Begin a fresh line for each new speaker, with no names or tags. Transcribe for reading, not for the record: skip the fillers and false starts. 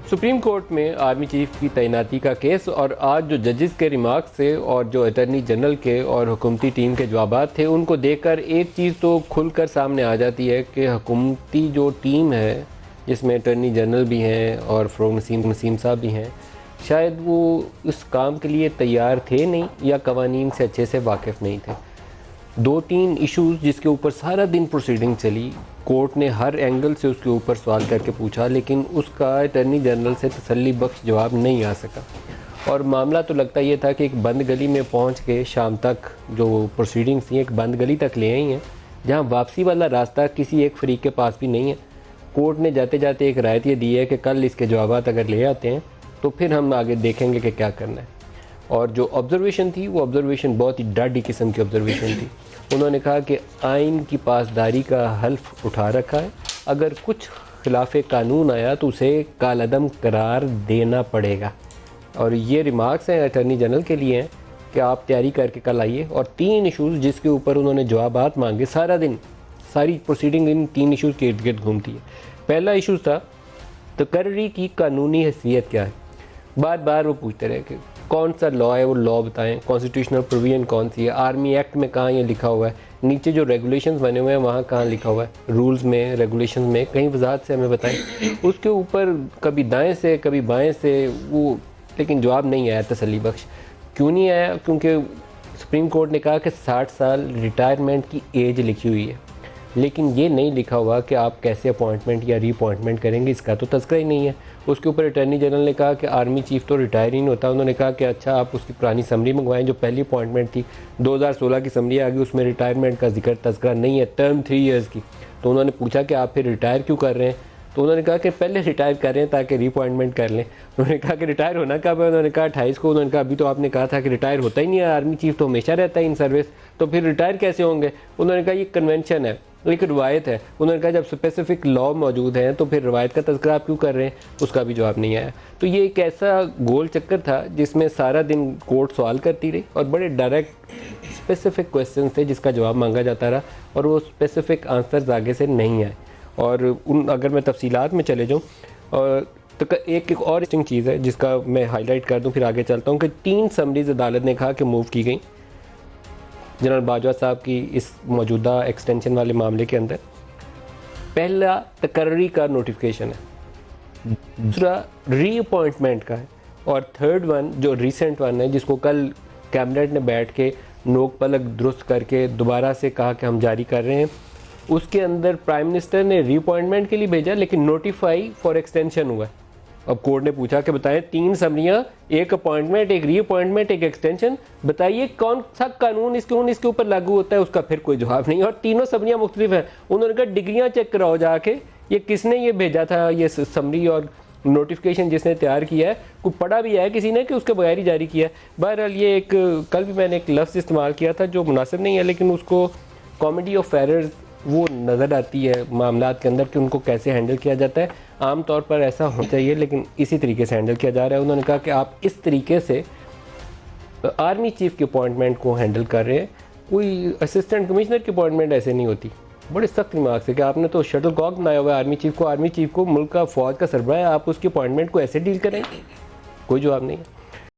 Supreme court में army chief की तैनाती का केस और आज जो जजेस के रिमार्क्स थे और जो अटर्नी जनरल के और हुकूमती टीम के जवाबात थे, उनको देखकर एक चीज़ तो खुलकर सामने आ जाती है कि हुकूमती जो टीम है, जिसमें अटर्नी जनरल भी हैं और फ़रोग नसीम साहब भी हैं, शायद वो उस काम के लिए तैयार थे नहीं या कवानीन से अच्छे से वाकिफ़ नहीं थे। 2-3 इश्यूज़ जिसके ऊपर सारा दिन प्रोसीडिंग चली, कोर्ट ने हर एंगल से उसके ऊपर सवाल करके पूछा, लेकिन उसका अटर्नी जनरल से तसल्ली बख्श जवाब नहीं आ सका। और मामला तो लगता ये था कि एक बंद गली में पहुंच के शाम तक जो प्रोसीडिंग्स थी एक बंद गली तक ले आई हैं, जहां वापसी वाला रास्ता किसी एक फरीक के पास भी नहीं है। कोर्ट ने जाते जाते एक रायत ये दी है कि कल इसके जवाब अगर ले आते हैं तो फिर हम आगे देखेंगे कि क्या करना है। और जो ऑब्जर्वेशन थी वो ऑब्जर्वेशन बहुत ही डाढ़ी किस्म की ऑब्जर्वेशन थी। उन्होंने कहा कि आइन की पासदारी का हल्फ उठा रखा है, अगर कुछ खिलाफ कानून आया तो उसे कालअदम करार देना पड़ेगा। और ये रिमार्क्स हैं अटर्नी जनरल के लिए हैं कि आप तैयारी करके कल आइए। और 3 इशूज़ जिसके ऊपर उन्होंने जवाबात मांगे, सारा दिन सारी प्रोसीडिंग इन 3 इशूज़ के इर्द गिर्द घूमती है। पहला इशू था तकर्री की कानूनी हैसियत क्या है। बार बार वो पूछते रहे कि कौन सा लॉ है, वो लॉ बताएं, कॉन्स्टिट्यूशनल प्रोविजन कौन सी है, आर्मी एक्ट में कहाँ ये लिखा हुआ है, नीचे जो रेगुलेशंस बने हुए हैं वहाँ कहाँ लिखा हुआ है, रूल्स में, रेगुलेशंस में, कहीं वजाहत से हमें बताएं। उसके ऊपर कभी दाएं से कभी बाएं से वो, लेकिन जवाब नहीं आया तसल्ली बख्श। क्यों नहीं आया? क्योंकि सुप्रीम कोर्ट ने कहा कि 60 साल रिटायरमेंट की एज लिखी हुई है, लेकिन ये नहीं लिखा हुआ कि आप कैसे अपॉइंटमेंट या रीअपॉइंटमेंट करेंगे, इसका तो तज़किरा ही नहीं है। उसके ऊपर अटर्नी जनरल ने कहा कि आर्मी चीफ तो रिटायर ही नहीं होता। उन्होंने कहा कि अच्छा आप उसकी पुरानी समरी मंगवाएं, जो पहली अपॉइंटमेंट थी 2016 की समरी आ गई, उसमें रिटायरमेंट का जिक्र तज़किरा नहीं है, टर्म 3 ईयर्स की। तो उन्होंने पूछा कि आप फिर रिटायर क्यों कर रहे हैं? तो उन्होंने कहा कि पहले रिटायर कर रहे हैं ताकि रीअपॉइंटमेंट कर लें। उन्होंने कहा कि रिटायर होना कब है? उन्होंने कहा 28 को। उन्होंने कहा अभी तो आपने कहा था कि रिटायर होता ही नहीं है, आर्मी चीफ तो हमेशा रहता है इन सर्विस, तो फिर रिटायर कैसे होंगे? उन्होंने कहा ये कन्वेंशन है, एक रिवायत है। उन्होंने कहा जब स्पेसिफिक लॉ मौजूद हैं तो फिर रिवायत का तज़किरा आप क्यों कर रहे हैं? उसका भी जवाब नहीं आया। तो ये एक ऐसा गोल चक्कर था जिसमें सारा दिन कोर्ट सवाल करती रही और बड़े डायरेक्ट स्पेसिफिक क्वेश्चन थे जिसका जवाब मांगा जाता रहा और वो स्पेसिफिक आंसर्स आगे से नहीं आए। और उन अगर मैं तफसीलात में चले जाऊँ तो एक और इंटरेस्टिंग चीज़ है जिसका मैं हाईलाइट कर दूँ फिर आगे चलता हूँ कि 3 समरीज अदालत ने कहा कि मूव की गई जनरल बाजवा साहब की इस मौजूदा एक्सटेंशन वाले मामले के अंदर। पहला तकर्री का नोटिफिकेशन है, दूसरा रीअपॉइंटमेंट का है, और थर्ड वन जो रिसेंट वन है जिसको कल कैबिनेट ने बैठ के नोक पलक दुरुस्त करके दोबारा से कहा कि हम जारी कर रहे हैं। उसके अंदर प्राइम मिनिस्टर ने रीअपॉइंटमेंट के लिए भेजा लेकिन नोटिफाई फॉर एक्सटेंशन हुआ। अब कोर्ट ने पूछा कि बताएं 3 समरियां, एक अपॉइंटमेंट, एक रीअपॉइंटमेंट, एक एक्सटेंशन, बताइए कौन सा कानून इसके ऊपर लागू होता है? उसका फिर कोई जवाब नहीं। और तीनों समरियां मुख्तलिफ हैं। उन्होंने कहा डिग्रियां चेक कराओ जाके, ये किसने ये भेजा था, ये समरी और नोटिफिकेशन जिसने तैयार किया है, कोई पढ़ा भी है किसी ने कि उसके बगैर ही जारी किया है? बहरहाल ये एक, कल भी मैंने एक लफ्ज़ इस्तेमाल किया था जो मुनासिब नहीं है, लेकिन उसको कॉमेडी ऑफ एरर्स वो नज़र आती है मामलात के अंदर कि उनको कैसे हैंडल किया जाता है। आम तौर पर ऐसा होना चाहिए लेकिन इसी तरीके से हैंडल किया जा रहा है। उन्होंने कहा कि आप इस तरीके से आर्मी चीफ की अपॉइंटमेंट को हैंडल कर रहे हैं, कोई असिस्टेंट कमिश्नर की अपॉइंटमेंट ऐसे नहीं होती। बड़े सख्त रिमार्क्स है कि आपने तो शटल कॉक बनाया हुआ है आर्मी चीफ को मुल्क का फ़ौज का सरबराह है, आप उसकी अपॉइंटमेंट को ऐसे डील करें? कोई जवाब नहीं है।